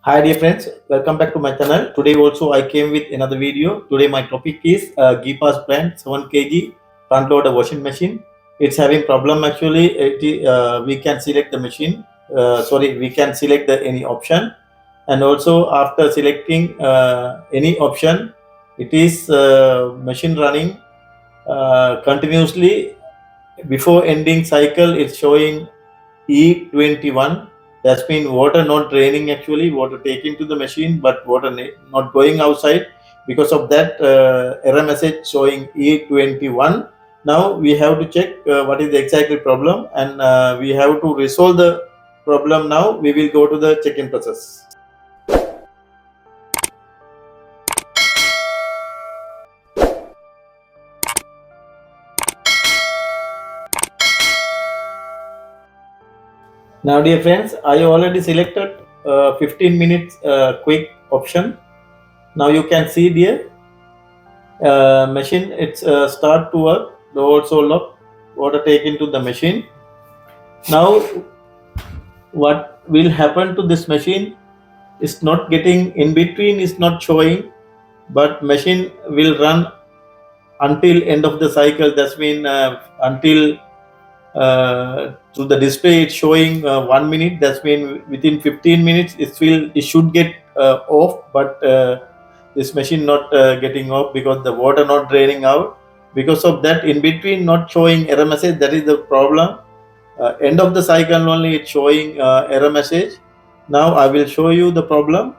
Hi dear friends, welcome back to my channel. Today also I came with another video. Today my topic is Geepas brand 7kg front loader washing machine. It's having problem actually. We can select the machine. We can select the any option, and also after selecting any option, it is machine running continuously. Before ending cycle, it's showing E21. That's mean water not draining actually, water taken to the machine, but water not going outside. Because of that, error message showing E21. Now we have to check what is the exactly problem, and we have to resolve the problem. Now we will go to the check-in process. Now dear friends, I already selected 15 minutes quick option. Now you can see there machine it's start to work, the also lock, water taken to the machine. Now what will happen to this machine is not getting in between, is not showing, but machine will run until end of the cycle. That's mean until to the display it's showing 1 minute. That's mean within 15 minutes it should get off, but this machine not getting off because the water not draining out. Because of that, in between not showing error message. That is the problem. End of the cycle only it's showing error message. Now I will show you the problem.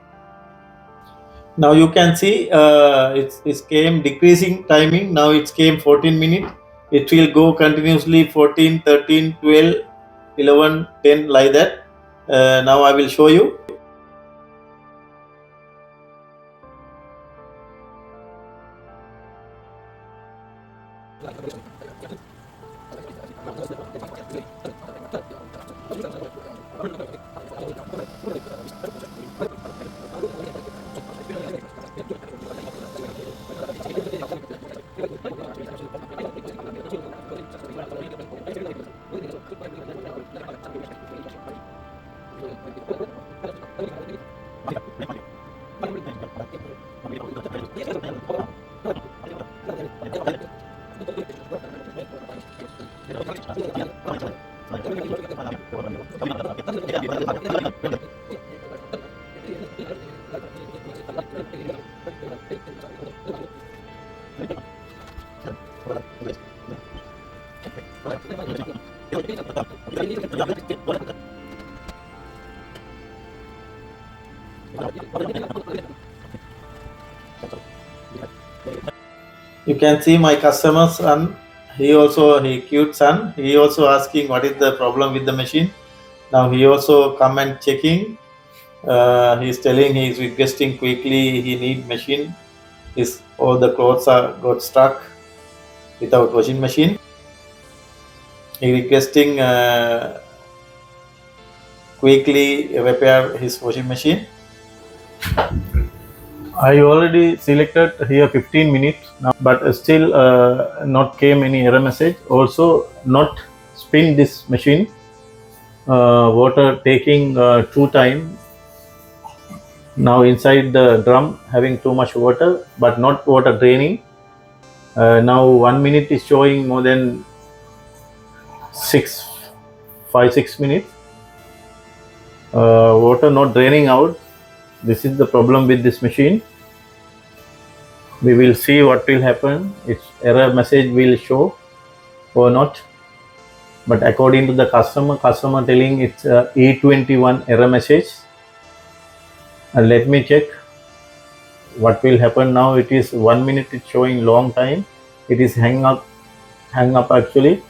Now you can see it came decreasing timing. Now it came 14 minutes. It will go continuously 14, 13, 12, 11, 10 like that. Now I will show you. You can see my customer son. He cute son. He also asking what is the problem with the machine. Now he also come and checking. He's telling he's requesting quickly. He need machine. His all the clothes are got stuck without washing machine. He requesting quickly repair his washing machine. I already selected here 15 minutes now, but still not came any error message. Also not spin this machine. Water taking too time. Now inside the drum having too much water, but not water draining. Now 1 minute is showing more than 6 minutes. Water not draining out. This is the problem with this machine. We will see what will happen. Its error message will show or not. But according to the customer telling it's E21 error message. And let me check what will happen now. It is 1 minute. It's showing long time. It is hang up actually.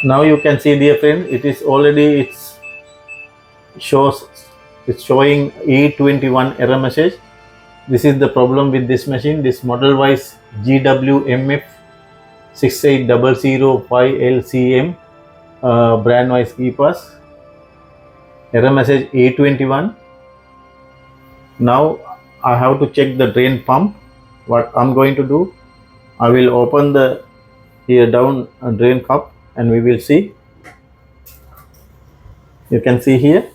Now you can see, dear friend, it is already it's showing E21 error message. This is the problem with this machine. This model wise GWMF 68005LCM brand wise Geepas. error message E21. Now I have to check the drain pump. What I'm going to do, I will open the here down drain cup and we will see. You can see here.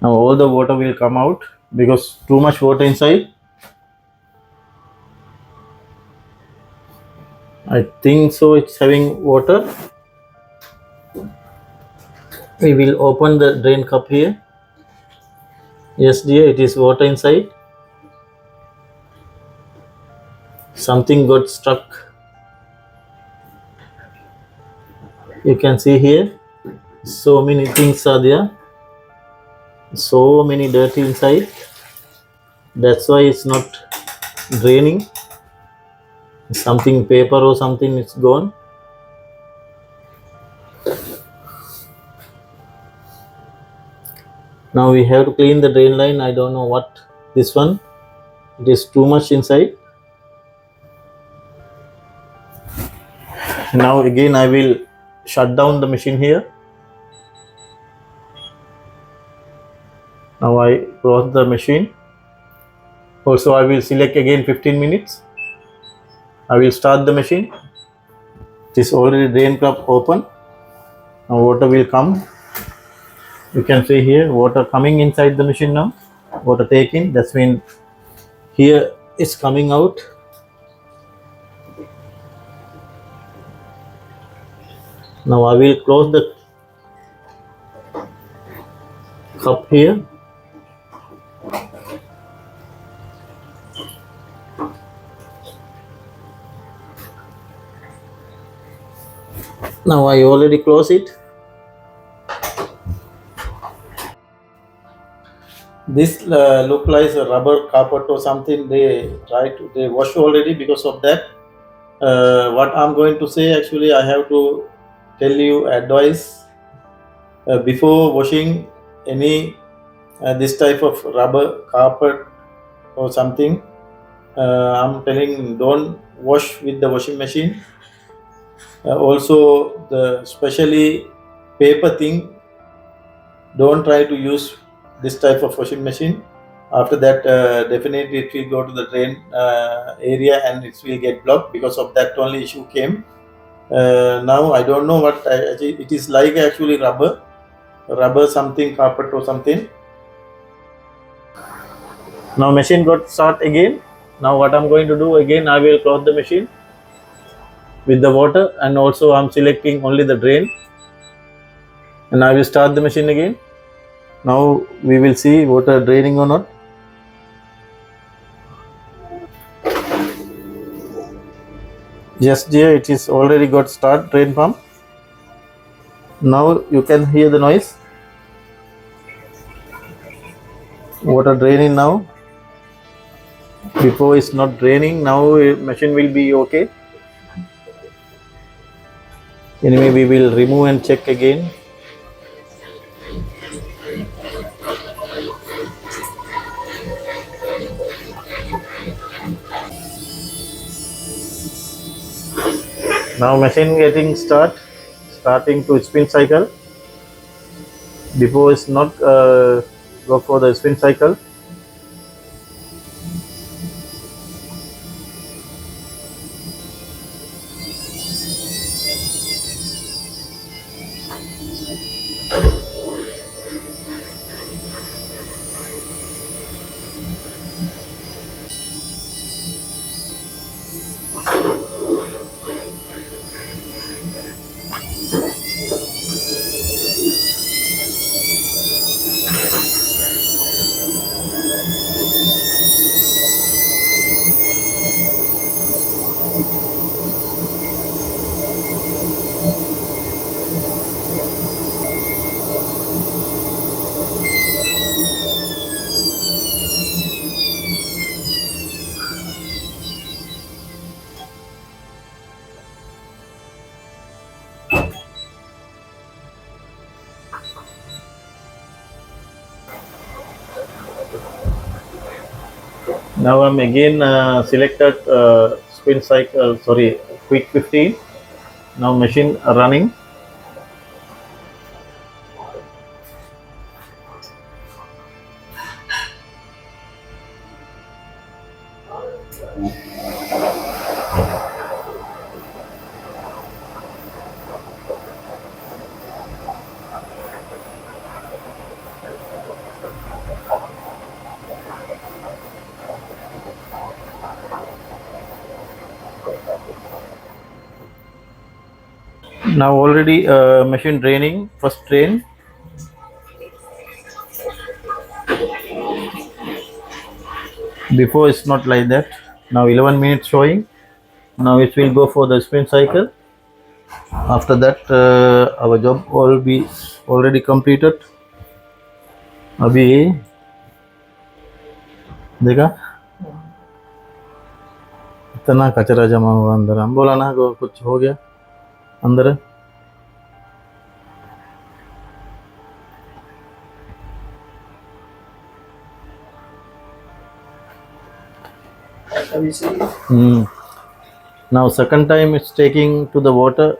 Now all the water will come out because too much water inside. I think so it's having water. We will open the drain cup here. Yes dear, it is water inside. Something got stuck. You can see here. So many things are there. So many dirty inside. That's why it's not draining. Something paper or something is gone. Now we have to clean the drain line. I don't know what this one. It is too much inside. Now again I will shut down the machine here. Now I close the machine. Also I will select again 15 minutes. I will start the machine. It is already drain cup open. Now water will come. You can see here water coming inside the machine now. Water taking. That's mean here is coming out. Now I will close the cup here. Now I already close it. This look like a rubber carpet or something. They wash already. Because of that, what I'm going to say, actually I have to tell you advice before washing any this type of rubber carpet or something. I'm telling, don't wash with the washing machine. Also the especially paper thing, don't try to use this type of washing machine. After that, definitely it will go to the drain area and it will get blocked. Because of that only issue came. Now I don't know what it is like, actually rubber something, carpet or something. Now machine got start again. Now what I'm going to do, again I will close the machine with the water, and also I'm selecting only the drain, and I will start the machine again. Now we will see water draining or not. Yes dear, it is already got start drain pump. Now you can hear the noise. Water draining now. Before it's not draining. Now machine will be okay. Anyway, we will remove and check again. Now machine getting starting to spin cycle. Before it's not go for the spin cycle. Now I'm again selected spin cycle, sorry, quick 15. Now machine running. Now already machine draining, first drain. Before it's not like that. Now 11 minutes showing. Now it will go for the spin cycle. After that our job will be already completed. अभी देखा इतना कचरा जमा हुआ अंदर, हम बोला ना कुछ हो गया अंदर. Now second time it's taking to the water.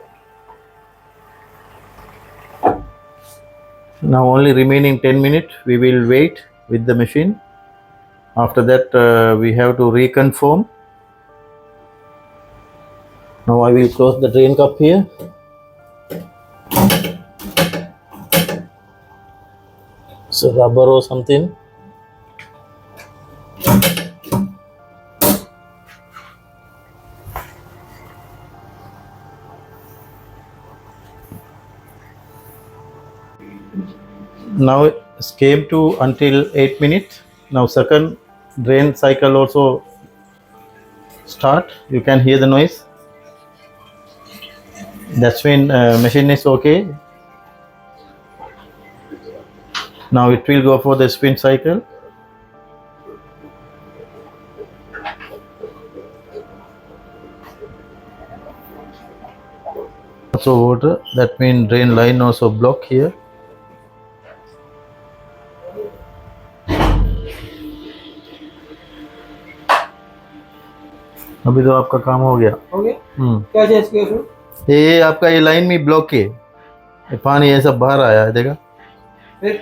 Now only remaining 10 minutes we will wait with the machine. After that we have to reconfirm. Now I will close the drain cup here. So rubber or something. Now it came to until 8 minutes. Now second drain cycle also start. You can hear the noise. That's when machine is okay. Now it will go for the spin cycle. Also water, that means drain line also block here. अभी तो आपका काम हो गया. क्या change किया उसमें? ये आपका ये लाइन में ब्लॉक है, ये पानी ये सब बाहर आया है, देखा? फिर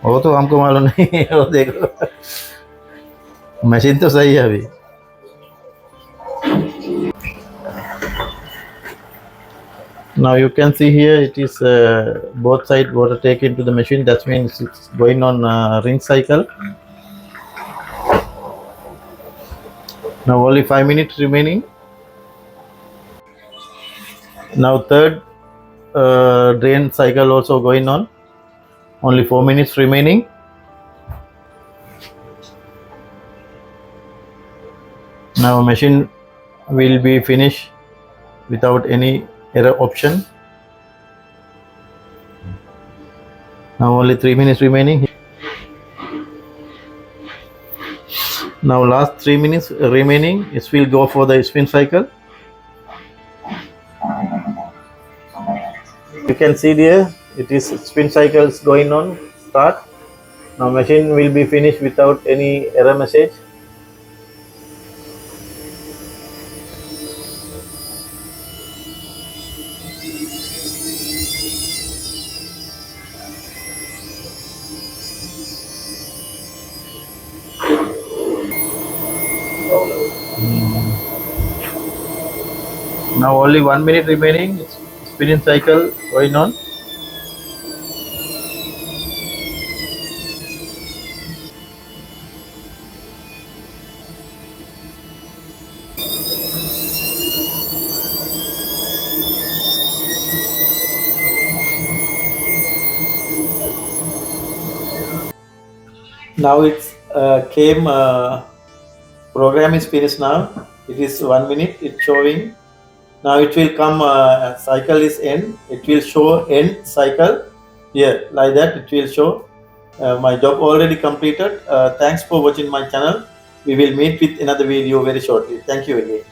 वो तो हमको मालूम नहीं है, वो देखो मशीन तो सही है अभी. Now you can see here it is both side water take into the machine. That means it's going on rinse cycle. Now only 5 minutes remaining. Now third drain cycle also going on. Only 4 minutes remaining. Now machine will be finished without any error option. Now only 3 minutes remaining. Now last 3 minutes remaining, it will go for the spin cycle. You can see there, it is spin cycles going on, start. Now machine will be finished without any error message. Now only 1 minute remaining, spinning cycle going on. Now it's came program is finished now. It is 1 minute, it's showing. Now it will come cycle is end. It will show end cycle here, like that it will show. My job already completed. Thanks for watching my channel. We will meet with another video very shortly. Thank you again.